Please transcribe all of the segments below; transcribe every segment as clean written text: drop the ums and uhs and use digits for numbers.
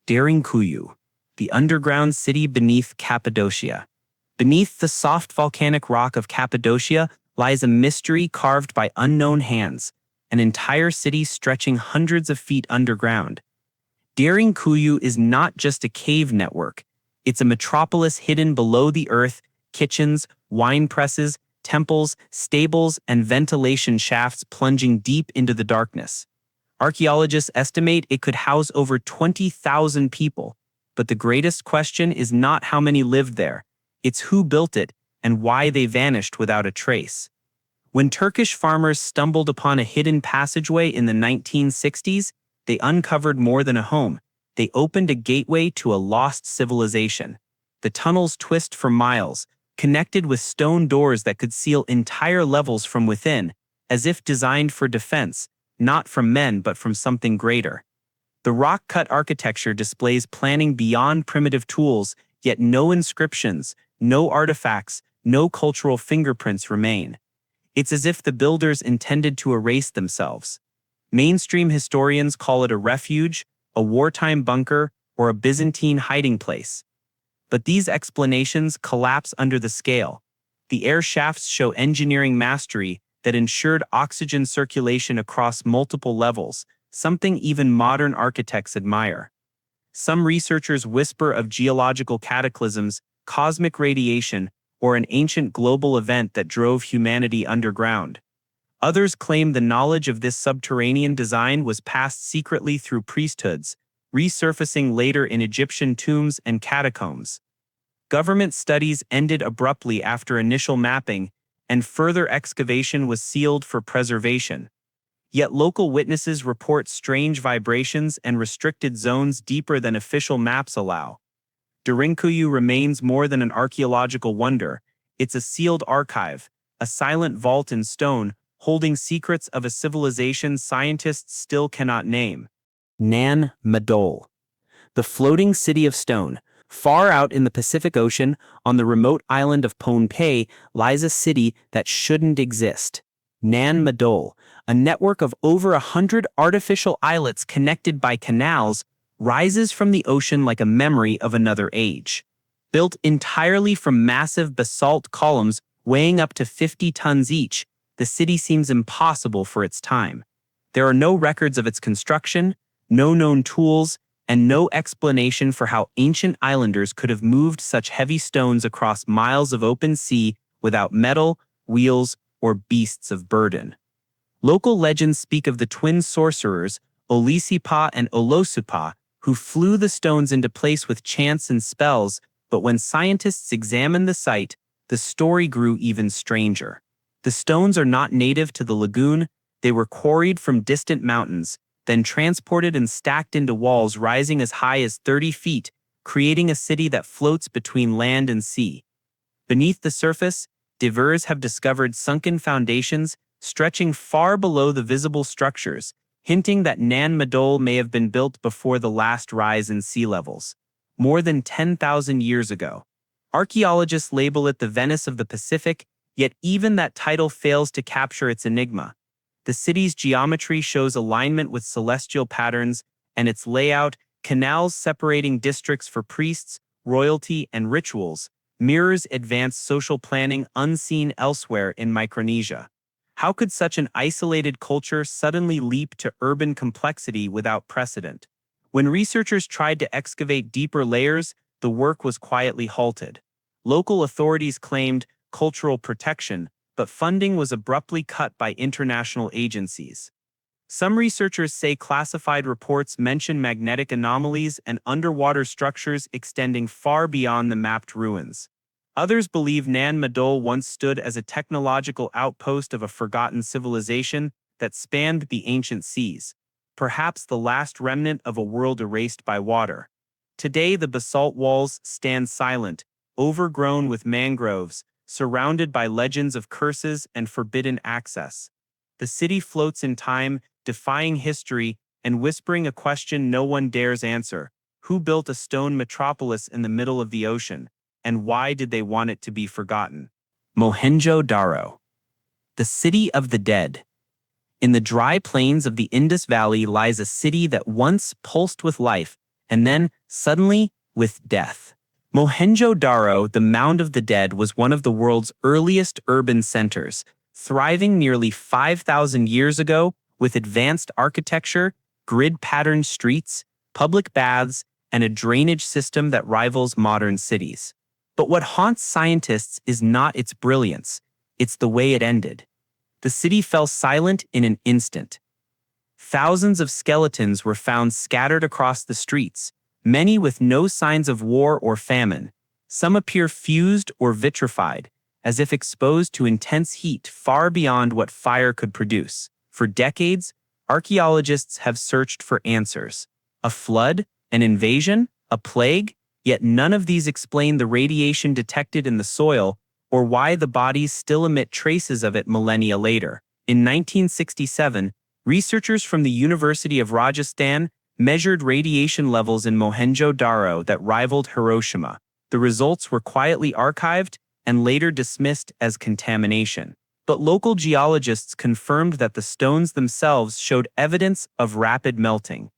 Derinkuyu, the underground city beneath Cappadocia. Beneath the soft volcanic rock of Cappadocia lies a mystery carved by unknown hands, an entire city stretching hundreds of feet underground. Derinkuyu is not just a cave network, it's a metropolis hidden below the earth, kitchens, wine presses, temples, stables, and ventilation shafts plunging deep into the darkness. Archaeologists estimate it could house over 20,000 people, but the greatest question is not how many lived there, it's who built it and why they vanished without a trace. When Turkish farmers stumbled upon a hidden passageway in the 1960s, they uncovered more than a home. They opened a gateway to a lost civilization. The tunnels twist for miles, connected with stone doors that could seal entire levels from within, as if designed for defense, not from men but from something greater. The rock-cut architecture displays planning beyond primitive tools, yet no inscriptions, no artifacts, no cultural fingerprints remain. It's as if the builders intended to erase themselves. Mainstream historians call it a refuge, a wartime bunker, or a Byzantine hiding place. But these explanations collapse under the scale. The air shafts show engineering mastery that ensured oxygen circulation across multiple levels, something even modern architects admire. Some researchers whisper of geological cataclysms, cosmic radiation, or an ancient global event that drove humanity underground. Others claim the knowledge of this subterranean design was passed secretly through priesthoods, resurfacing later in Egyptian tombs and catacombs. Government studies ended abruptly after initial mapping, and further excavation was sealed for preservation. Yet local witnesses report strange vibrations and restricted zones deeper than official maps allow. Derinkuyu remains more than an archaeological wonder. It's a sealed archive, a silent vault in stone, holding secrets of a civilization scientists still cannot name. Nan Madol. The floating city of stone. Far out in the Pacific Ocean, on the remote island of Pohnpei, lies a city that shouldn't exist. Nan Madol, a network of over 100 artificial islets connected by canals, rises from the ocean like a memory of another age. Built entirely from massive basalt columns weighing up to 50 tons each, the city seems impossible for its time. There are no records of its construction, no known tools, and no explanation for how ancient islanders could have moved such heavy stones across miles of open sea without metal, wheels, or beasts of burden. Local legends speak of the twin sorcerers, Olisipa and Olosupa, who flew the stones into place with chants and spells, but when scientists examined the site, the story grew even stranger. The stones are not native to the lagoon, they were quarried from distant mountains, then transported and stacked into walls rising as high as 30 feet, creating a city that floats between land and sea. Beneath the surface, divers have discovered sunken foundations stretching far below the visible structures, hinting that Nan Madol may have been built before the last rise in sea levels, more than 10,000 years ago. Archaeologists label it the Venice of the Pacific, yet even that title fails to capture its enigma. The city's geometry shows alignment with celestial patterns, and its layout, canals separating districts for priests, royalty, and rituals, mirrors advanced social planning unseen elsewhere in Micronesia. How could such an isolated culture suddenly leap to urban complexity without precedent? When researchers tried to excavate deeper layers, the work was quietly halted. Local authorities claimed cultural protection, but funding was abruptly cut by international agencies. Some researchers say classified reports mention magnetic anomalies and underwater structures extending far beyond the mapped ruins. Others believe Nan Madol once stood as a technological outpost of a forgotten civilization that spanned the ancient seas, perhaps the last remnant of a world erased by water. Today, the basalt walls stand silent, overgrown with mangroves, surrounded by legends of curses and forbidden access. The city floats in time, defying history and whispering a question no one dares answer. Who built a stone metropolis in the middle of the ocean, and why did they want it to be forgotten? Mohenjo-Daro, the city of the dead. In the dry plains of the Indus Valley lies a city that once pulsed with life, and then, suddenly, with death. Mohenjo-Daro, the Mound of the Dead, was one of the world's earliest urban centers, thriving nearly 5,000 years ago with advanced architecture, grid-patterned streets, public baths, and a drainage system that rivals modern cities. But what haunts scientists is not its brilliance, it's the way it ended. The city fell silent in an instant. Thousands of skeletons were found scattered across the streets, many with no signs of war or famine. Some appear fused or vitrified, as if exposed to intense heat far beyond what fire could produce. For decades, archaeologists have searched for answers. A flood? An invasion? A plague? Yet none of these explain the radiation detected in the soil or why the bodies still emit traces of it millennia later. In 1967, researchers from the University of Rajasthan measured radiation levels in Mohenjo-Daro that rivaled Hiroshima. The results were quietly archived and later dismissed as contamination. But local geologists confirmed that the stones themselves showed evidence of rapid melting,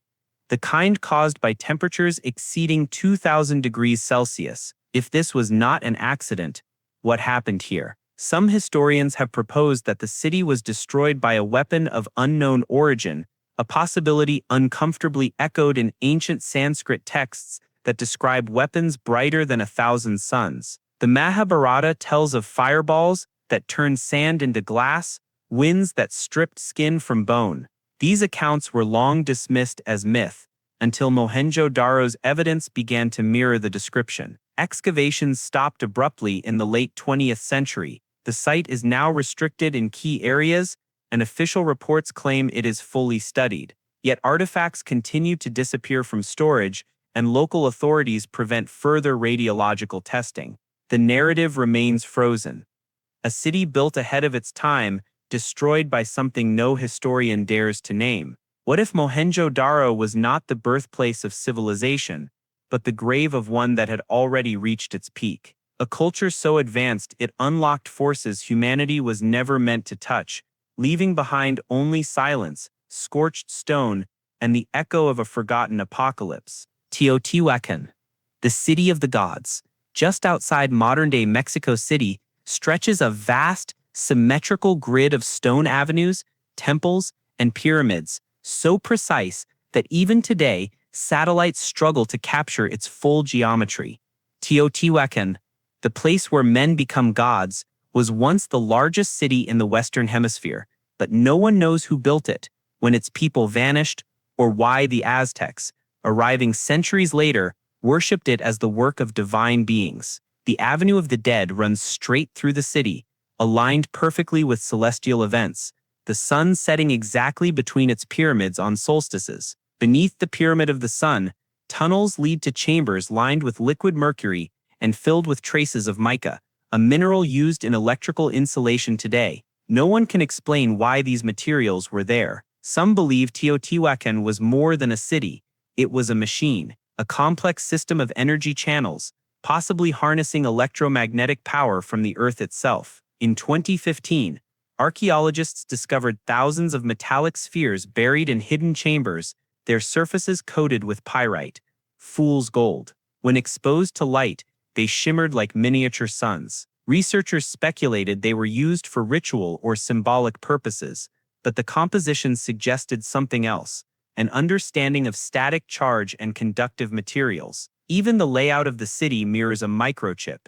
the kind caused by temperatures exceeding 2,000 degrees Celsius. If this was not an accident, what happened here? Some historians have proposed that the city was destroyed by a weapon of unknown origin, a possibility uncomfortably echoed in ancient Sanskrit texts that describe weapons brighter than 1,000 suns. The Mahabharata tells of fireballs that turned sand into glass, winds that stripped skin from bone. These accounts were long dismissed as myth, until Mohenjo-Daro's evidence began to mirror the description. Excavations stopped abruptly in the late 20th century. The site is now restricted in key areas, and official reports claim it is fully studied. Yet artifacts continue to disappear from storage, and local authorities prevent further radiological testing. The narrative remains frozen. A city built ahead of its time, destroyed by something no historian dares to name. What if Mohenjo-Daro was not the birthplace of civilization, but the grave of one that had already reached its peak? A culture so advanced it unlocked forces humanity was never meant to touch, leaving behind only silence, scorched stone, and the echo of a forgotten apocalypse. Teotihuacan, the city of the gods, just outside modern-day Mexico City, stretches a vast, symmetrical grid of stone avenues, temples, and pyramids, so precise that even today, satellites struggle to capture its full geometry. Teotihuacan, the place where men become gods, was once the largest city in the Western Hemisphere, but no one knows who built it, when its people vanished, or why the Aztecs, arriving centuries later, worshipped it as the work of divine beings. The Avenue of the Dead runs straight through the city, aligned perfectly with celestial events, the sun setting exactly between its pyramids on solstices. Beneath the Pyramid of the Sun, tunnels lead to chambers lined with liquid mercury and filled with traces of mica, a mineral used in electrical insulation today. No one can explain why these materials were there. Some believe Teotihuacan was more than a city. It was a machine, a complex system of energy channels, possibly harnessing electromagnetic power from the Earth itself. In 2015, archaeologists discovered thousands of metallic spheres buried in hidden chambers, their surfaces coated with pyrite, fool's gold. When exposed to light, they shimmered like miniature suns. Researchers speculated they were used for ritual or symbolic purposes, but the composition suggested something else, an understanding of static charge and conductive materials. Even the layout of the city mirrors a microchip.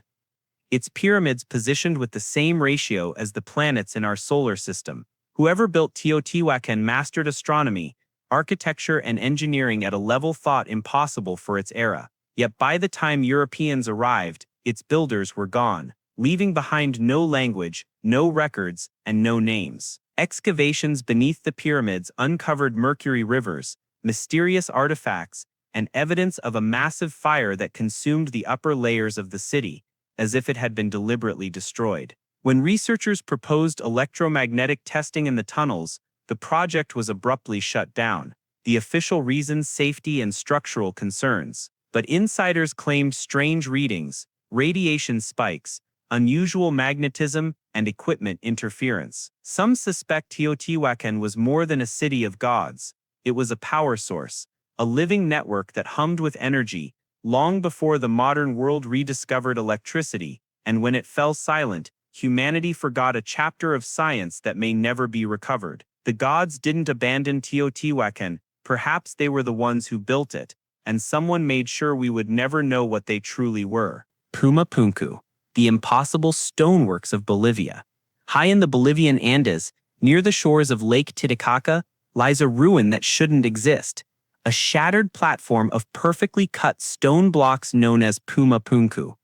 Its pyramids positioned with the same ratio as the planets in our solar system. Whoever built Teotihuacan mastered astronomy, architecture, and engineering at a level thought impossible for its era. Yet by the time Europeans arrived, its builders were gone, leaving behind no language, no records, and no names. Excavations beneath the pyramids uncovered mercury rivers, mysterious artifacts, and evidence of a massive fire that consumed the upper layers of the city, as if it had been deliberately destroyed. When researchers proposed electromagnetic testing in the tunnels, the project was abruptly shut down. The official reason: safety and structural concerns. But insiders claimed strange readings, radiation spikes, unusual magnetism, and equipment interference. Some suspect Teotihuacan was more than a city of gods. It was a power source, a living network that hummed with energy long before the modern world rediscovered electricity, and when it fell silent, humanity forgot a chapter of science that may never be recovered. The gods didn't abandon Teotihuacan, perhaps they were the ones who built it, and someone made sure we would never know what they truly were. Puma Punku, the impossible stoneworks of Bolivia. High in the Bolivian Andes, near the shores of Lake Titicaca, lies a ruin that shouldn't exist. A shattered platform of perfectly cut stone blocks known as Puma Punku.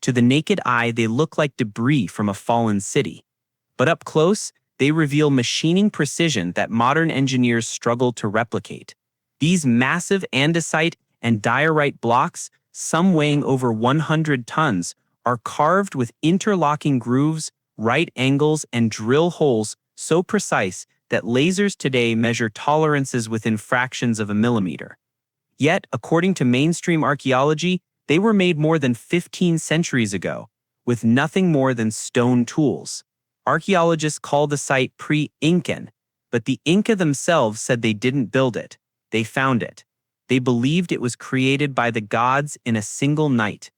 To the naked eye, they look like debris from a fallen city. But up close, they reveal machining precision that modern engineers struggle to replicate. These massive andesite and diorite blocks, some weighing over 100 tons, are carved with interlocking grooves, right angles, and drill holes so precise that lasers today measure tolerances within fractions of a millimeter. Yet, according to mainstream archaeology, they were made more than 15 centuries ago, with nothing more than stone tools. Archaeologists call the site pre-Incan, but the Inca themselves said they didn't build it. They found it. They believed it was created by the gods in a single night.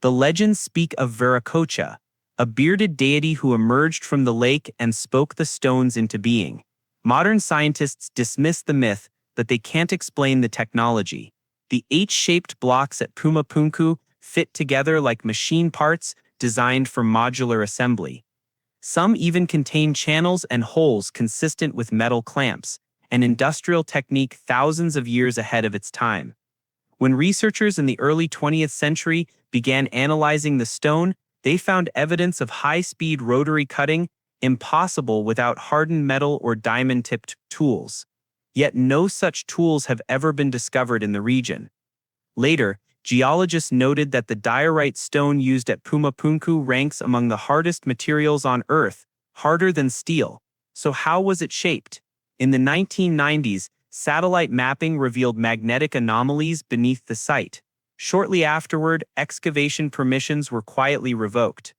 The legends speak of Viracocha, a bearded deity who emerged from the lake and spoke the stones into being. Modern scientists dismiss the myth, but they can't explain the technology. The H-shaped blocks at Puma Punku fit together like machine parts designed for modular assembly. Some even contain channels and holes consistent with metal clamps, an industrial technique thousands of years ahead of its time. When researchers in the early 20th century began analyzing the stone, they found evidence of high-speed rotary cutting, impossible without hardened metal or diamond-tipped tools. Yet no such tools have ever been discovered in the region. Later, geologists noted that the diorite stone used at Puma Punku ranks among the hardest materials on Earth, harder than steel. So how was it shaped? In the 1990s, satellite mapping revealed magnetic anomalies beneath the site. Shortly afterward, excavation permissions were quietly revoked.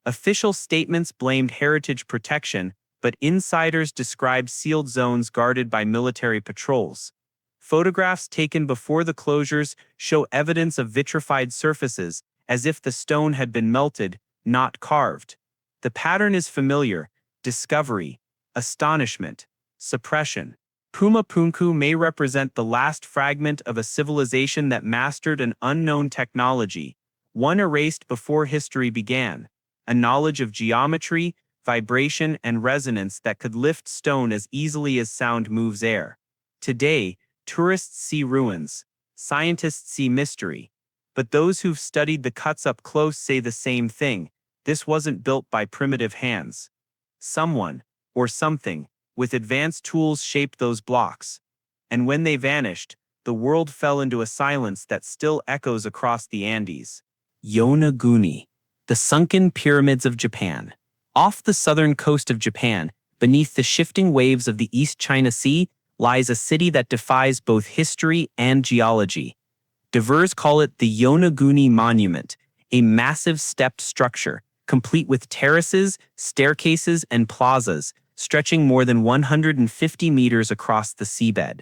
Official statements blamed heritage protection, but insiders described sealed zones guarded by military patrols. Photographs taken before the closures show evidence of vitrified surfaces, as if the stone had been melted, not carved. The pattern is familiar: discovery, astonishment, suppression. Puma Punku may represent the last fragment of a civilization that mastered an unknown technology, one erased before history began, a knowledge of geometry, vibration, and resonance that could lift stone as easily as sound moves air. Today, tourists see ruins, scientists see mystery, but those who've studied the cuts up close say the same thing: this wasn't built by primitive hands. Someone, or something, with advanced tools shaped those blocks. And when they vanished, the world fell into a silence that still echoes across the Andes. Yonaguni, the sunken pyramids of Japan. Off the southern coast of Japan, beneath the shifting waves of the East China Sea, lies a city that defies both history and geology. Divers call it the Yonaguni Monument, a massive stepped structure, complete with terraces, staircases, and plazas, stretching more than 150 meters across the seabed.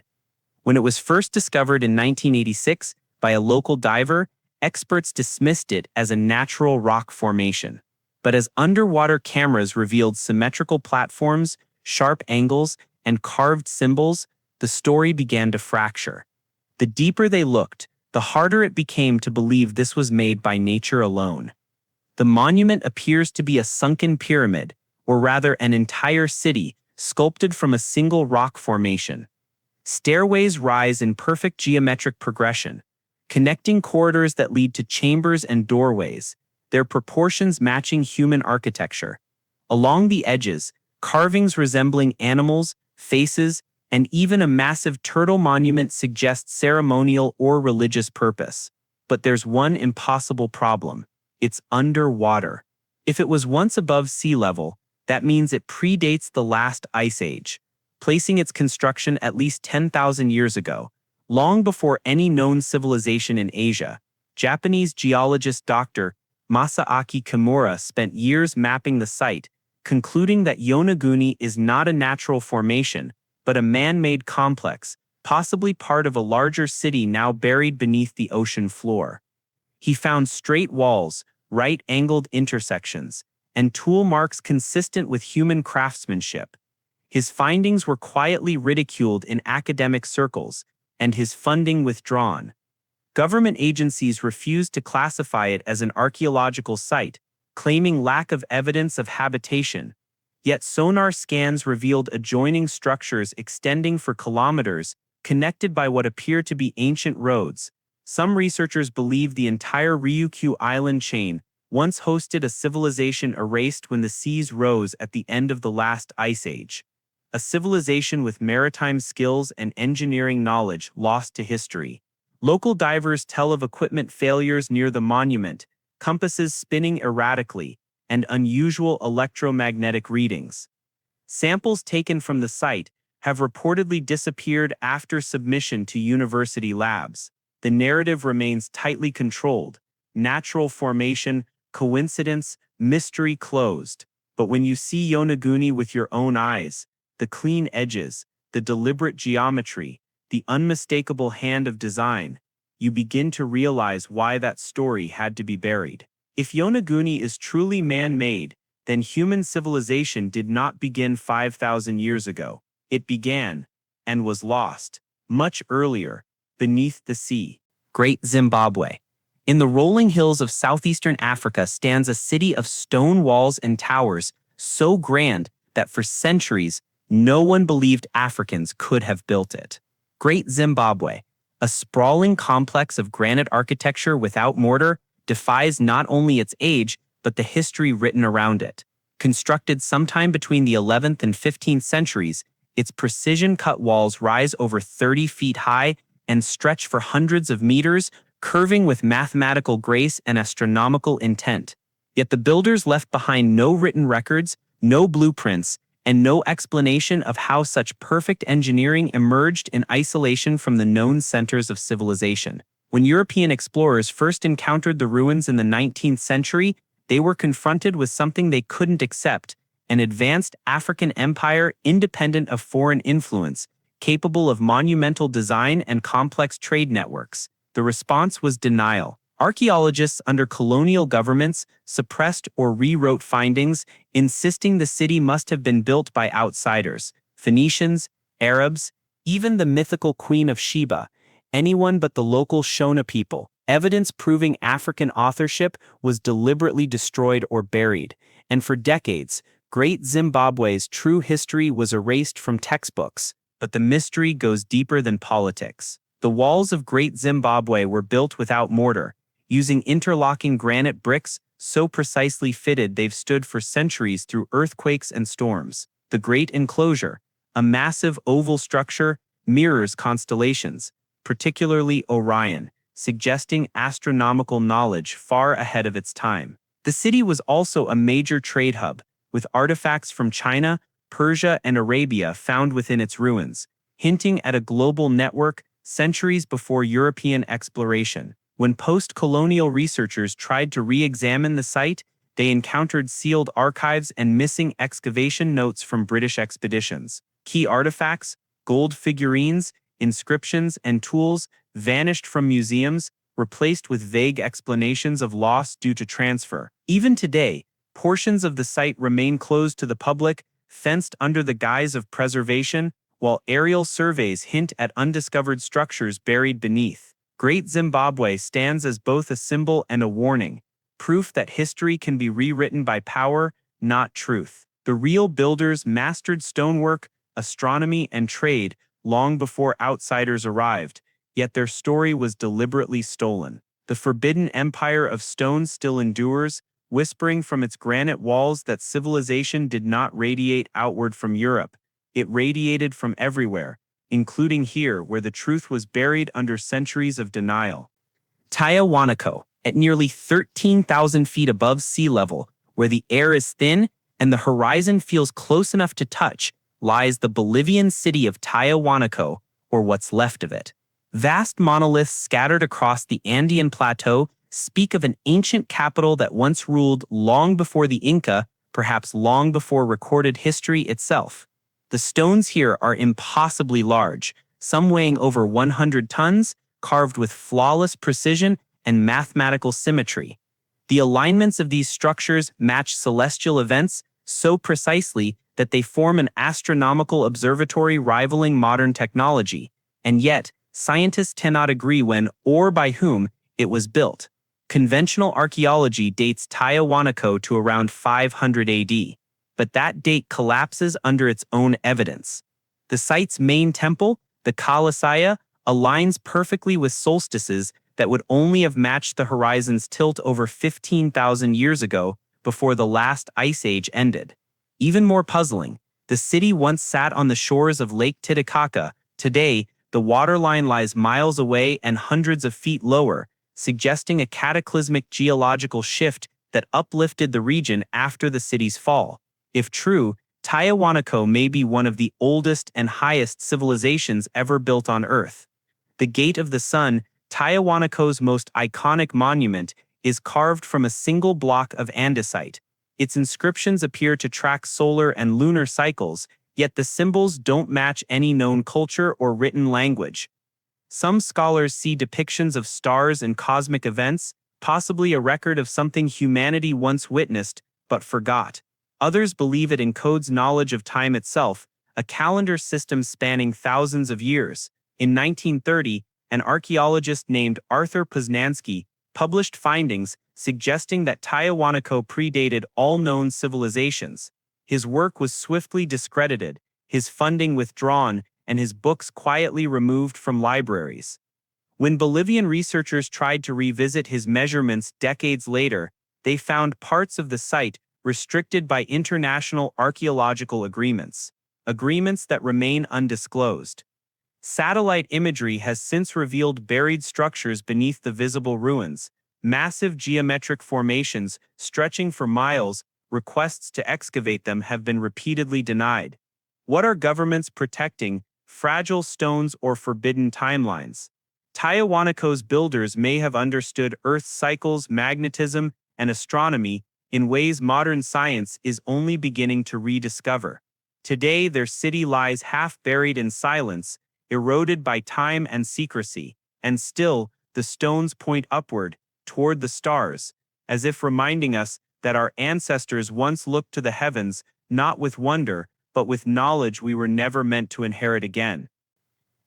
When it was first discovered in 1986 by a local diver, experts dismissed it as a natural rock formation. But as underwater cameras revealed symmetrical platforms, sharp angles, and carved symbols, the story began to fracture. The deeper they looked, the harder it became to believe this was made by nature alone. The monument appears to be a sunken pyramid, or rather an entire city, sculpted from a single rock formation. Stairways rise in perfect geometric progression, connecting corridors that lead to chambers and doorways, their proportions matching human architecture. Along the edges, carvings resembling animals, faces, and even a massive turtle monument suggest ceremonial or religious purpose. But there's one impossible problem: it's underwater. If it was once above sea level, that means it predates the last ice age, placing its construction at least 10,000 years ago, long before any known civilization in Asia. Japanese geologist Dr. Masaaki Kimura spent years mapping the site, concluding that Yonaguni is not a natural formation, but a man-made complex, possibly part of a larger city now buried beneath the ocean floor. He found straight walls, right-angled intersections, and tool marks consistent with human craftsmanship. His findings were quietly ridiculed in academic circles, and his funding withdrawn. Government agencies refused to classify it as an archaeological site, claiming lack of evidence of habitation. Yet sonar scans revealed adjoining structures extending for kilometers, connected by what appear to be ancient roads. Some researchers believe the entire Ryukyu island chain once hosted a civilization erased when the seas rose at the end of the last ice age. A civilization with maritime skills and engineering knowledge lost to history. Local divers tell of equipment failures near the monument, compasses spinning erratically, and unusual electromagnetic readings. Samples taken from the site have reportedly disappeared after submission to university labs. The narrative remains tightly controlled. Natural formation, coincidence, mystery closed. But when you see Yonaguni with your own eyes, the clean edges, the deliberate geometry, the unmistakable hand of design, you begin to realize why that story had to be buried. If Yonaguni is truly man-made, then human civilization did not begin 5,000 years ago. It began, and was lost, much earlier, beneath the sea. Great Zimbabwe. In the rolling hills of southeastern Africa stands a city of stone walls and towers so grand that for centuries, no one believed Africans could have built it. Great Zimbabwe, a sprawling complex of granite architecture without mortar, defies not only its age, but the history written around it. Constructed sometime between the 11th and 15th centuries, its precision-cut walls rise over 30 feet high and stretch for hundreds of meters, curving with mathematical grace and astronomical intent. Yet the builders left behind no written records, no blueprints, and no explanation of how such perfect engineering emerged in isolation from the known centers of civilization. When European explorers first encountered the ruins in the 19th century, they were confronted with something they couldn't accept: an advanced African empire independent of foreign influence, capable of monumental design and complex trade networks. The response was denial. Archaeologists under colonial governments suppressed or rewrote findings, insisting the city must have been built by outsiders: Phoenicians, Arabs, even the mythical Queen of Sheba, anyone but the local Shona people. Evidence proving African authorship was deliberately destroyed or buried, and for decades, Great Zimbabwe's true history was erased from textbooks. But the mystery goes deeper than politics. The walls of Great Zimbabwe were built without mortar, using interlocking granite bricks so precisely fitted they've stood for centuries through earthquakes and storms. The Great Enclosure, a massive oval structure, mirrors constellations, particularly Orion, suggesting astronomical knowledge far ahead of its time. The city was also a major trade hub, with artifacts from China, Persia, and Arabia found within its ruins, hinting at a global network centuries before European exploration. When post-colonial researchers tried to re-examine the site, they encountered sealed archives and missing excavation notes from British expeditions. Key artifacts, gold figurines, inscriptions, and tools vanished from museums, replaced with vague explanations of loss due to transfer. Even today, portions of the site remain closed to the public, fenced under the guise of preservation, while aerial surveys hint at undiscovered structures buried beneath. Great Zimbabwe stands as both a symbol and a warning, proof that history can be rewritten by power, not truth. The real builders mastered stonework, astronomy, and trade long before outsiders arrived, yet their story was deliberately stolen. The forbidden empire of stone still endures, whispering from its granite walls that civilization did not radiate outward from Europe. It radiated from everywhere, including here where the truth was buried under centuries of denial. Tiahuanaco, at nearly 13,000 feet above sea level, where the air is thin and the horizon feels close enough to touch, lies the Bolivian city of Tiahuanaco, or what's left of it. Vast monoliths scattered across the Andean plateau speak of an ancient capital that once ruled long before the Inca, perhaps long before recorded history itself. The stones here are impossibly large, some weighing over 100 tons, carved with flawless precision and mathematical symmetry. The alignments of these structures match celestial events so precisely that they form an astronomical observatory rivaling modern technology, and yet scientists cannot agree when or by whom it was built. Conventional archaeology dates Tiahuanaco to around 500 AD, but that date collapses under its own evidence. The site's main temple, the Kalasaya, aligns perfectly with solstices that would only have matched the horizon's tilt over 15,000 years ago before the last ice age ended. Even more puzzling, the city once sat on the shores of Lake Titicaca. Today, the waterline lies miles away and hundreds of feet lower, suggesting a cataclysmic geological shift that uplifted the region after the city's fall. If true, Tiahuanaco may be one of the oldest and highest civilizations ever built on Earth. The Gate of the Sun, Tiahuanaco's most iconic monument, is carved from a single block of andesite. Its inscriptions appear to track solar and lunar cycles, yet the symbols don't match any known culture or written language. Some scholars see depictions of stars and cosmic events, possibly a record of something humanity once witnessed but forgot. Others believe it encodes knowledge of time itself, a calendar system spanning thousands of years. In 1930, an archaeologist named Arthur Poznański published findings suggesting that Tiahuanaco predated all known civilizations. His work was swiftly discredited, his funding withdrawn, and his books quietly removed from libraries. When Bolivian researchers tried to revisit his measurements decades later, they found parts of the site restricted by international archaeological agreements that remain undisclosed. Satellite imagery has since revealed buried structures beneath the visible ruins, massive geometric formations stretching for miles. Requests to excavate them have been repeatedly denied. What are governments protecting, fragile stones or forbidden timelines? Tiahuanaco's builders may have understood Earth's cycles, magnetism, and astronomy in ways modern science is only beginning to rediscover. Today, their city lies half buried in silence, eroded by time and secrecy, and still, the stones point upward, toward the stars, as if reminding us that our ancestors once looked to the heavens, not with wonder, but with knowledge we were never meant to inherit again.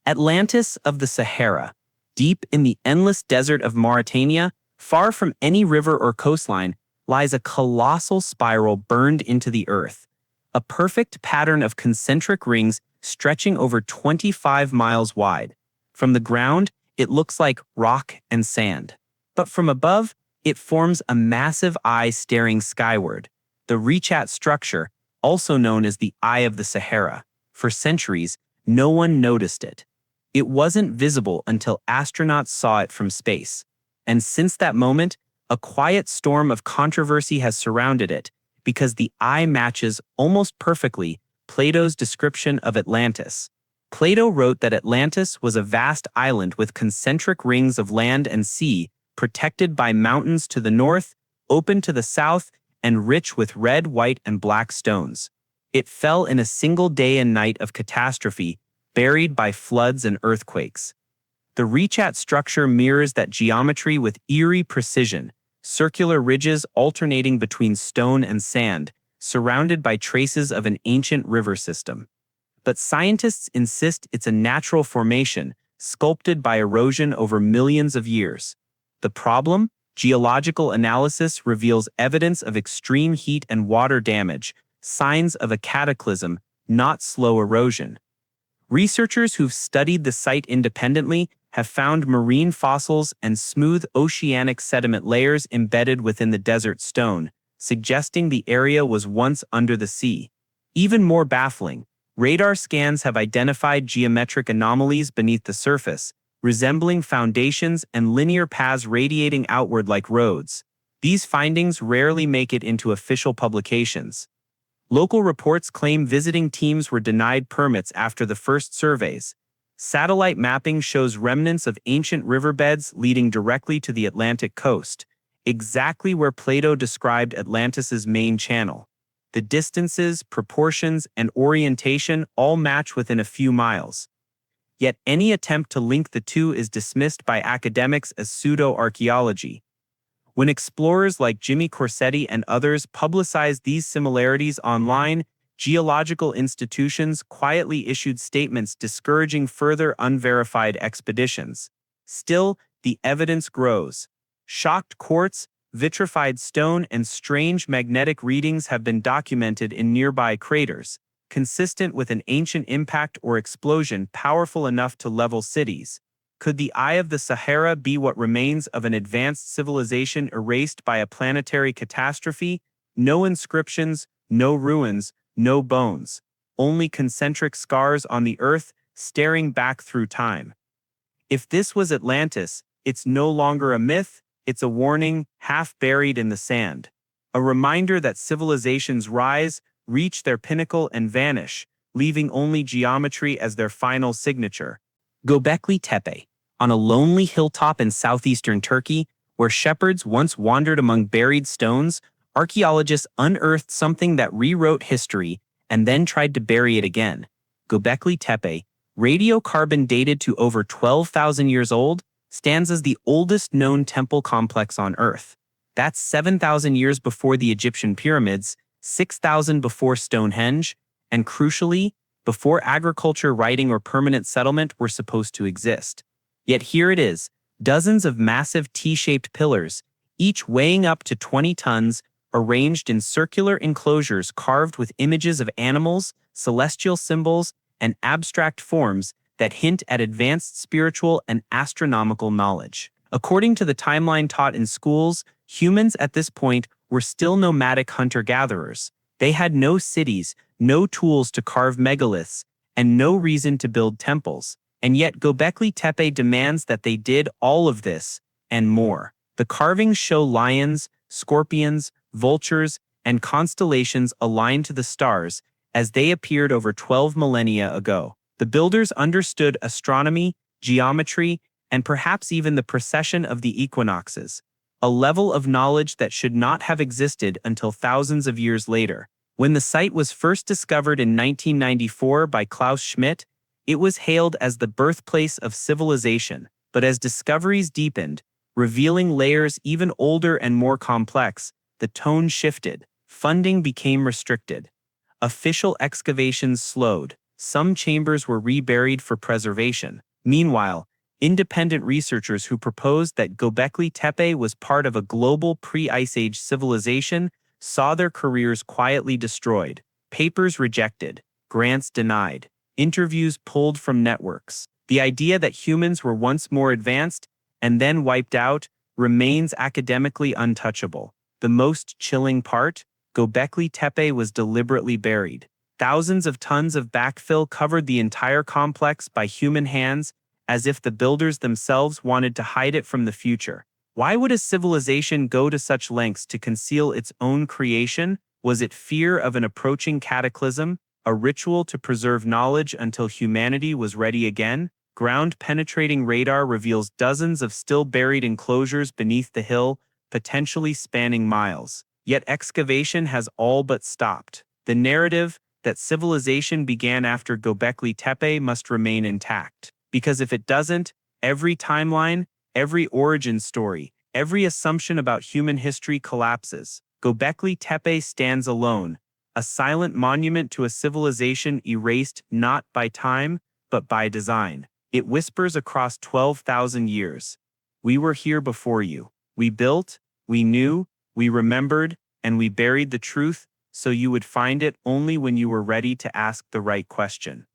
Atlantis of the Sahara. Deep in the endless desert of Mauritania, far from any river or coastline, lies a colossal spiral burned into the earth. A perfect pattern of concentric rings stretching over 25 miles wide. From the ground, it looks like rock and sand. But from above, it forms a massive eye staring skyward. The Richat structure, also known as the Eye of the Sahara. For centuries, no one noticed it. It wasn't visible until astronauts saw it from space. And since that moment, a quiet storm of controversy has surrounded it, because the eye matches almost perfectly Plato's description of Atlantis. Plato wrote that Atlantis was a vast island with concentric rings of land and sea, protected by mountains to the north, open to the south, and rich with red, white, and black stones. It fell in a single day and night of catastrophe, buried by floods and earthquakes. The Richat structure mirrors that geometry with eerie precision, circular ridges alternating between stone and sand, surrounded by traces of an ancient river system. But scientists insist it's a natural formation, sculpted by erosion over millions of years. The problem? Geological analysis reveals evidence of extreme heat and water damage, signs of a cataclysm, not slow erosion. Researchers who've studied the site independently have found marine fossils and smooth oceanic sediment layers embedded within the desert stone, suggesting the area was once under the sea. Even more baffling, radar scans have identified geometric anomalies beneath the surface, resembling foundations and linear paths radiating outward like roads. These findings rarely make it into official publications. Local reports claim visiting teams were denied permits after the first surveys. Satellite mapping shows remnants of ancient riverbeds leading directly to the Atlantic coast, exactly where Plato described Atlantis's main channel. The distances, proportions, and orientation all match within a few miles. Yet any attempt to link the two is dismissed by academics as pseudo-archaeology. When explorers like Jimmy Corsetti and others publicized these similarities online, geological institutions quietly issued statements discouraging further unverified expeditions. Still, the evidence grows. Shocked quartz, vitrified stone, and strange magnetic readings have been documented in nearby craters, consistent with an ancient impact or explosion powerful enough to level cities. Could the eye of the Sahara be what remains of an advanced civilization erased by a planetary catastrophe? No inscriptions, no ruins, no bones. Only concentric scars on the earth, staring back through time. If this was Atlantis, it's no longer a myth, it's a warning, half buried in the sand. A reminder that civilizations rise, reach their pinnacle, and vanish, leaving only geometry as their final signature. Göbekli Tepe, on a lonely hilltop in southeastern Turkey, where shepherds once wandered among buried stones, archaeologists unearthed something that rewrote history and then tried to bury it again. Göbekli Tepe, radiocarbon dated to over 12,000 years old, stands as the oldest known temple complex on Earth. That's 7,000 years before the Egyptian pyramids, 6,000 before Stonehenge, and crucially, before agriculture, writing, or permanent settlement were supposed to exist. Yet here it is, dozens of massive T-shaped pillars, each weighing up to 20 tons, arranged in circular enclosures carved with images of animals, celestial symbols, and abstract forms that hint at advanced spiritual and astronomical knowledge. According to the timeline taught in schools, humans at this point were still nomadic hunter-gatherers. They had no cities, no tools to carve megaliths, and no reason to build temples. And yet Göbekli Tepe demands that they did all of this, and more. The carvings show lions, scorpions, vultures, and constellations aligned to the stars as they appeared over 12 millennia ago. The builders understood astronomy, geometry, and perhaps even the precession of the equinoxes, a level of knowledge that should not have existed until thousands of years later. When the site was first discovered in 1994 by Klaus Schmidt, it was hailed as the birthplace of civilization. But as discoveries deepened, revealing layers even older and more complex, the tone shifted. Funding became restricted. Official excavations slowed. Some chambers were reburied for preservation. Meanwhile, independent researchers who proposed that Göbekli Tepe was part of a global pre-Ice Age civilization saw their careers quietly destroyed, papers rejected, grants denied, interviews pulled from networks. The idea that humans were once more advanced and then wiped out remains academically untouchable. The most chilling part, Göbekli Tepe was deliberately buried. Thousands of tons of backfill covered the entire complex by human hands, as if the builders themselves wanted to hide it from the future. Why would a civilization go to such lengths to conceal its own creation? Was it fear of an approaching cataclysm, a ritual to preserve knowledge until humanity was ready again? Ground-penetrating radar reveals dozens of still buried enclosures beneath the hill, potentially spanning miles. Yet excavation has all but stopped. The narrative that civilization began after Göbekli Tepe must remain intact. Because if it doesn't, every timeline, every origin story, every assumption about human history collapses. Göbekli Tepe stands alone, a silent monument to a civilization erased not by time, but by design. It whispers across 12,000 years. We were here before you. We built, we knew, we remembered, and we buried the truth so you would find it only when you were ready to ask the right question.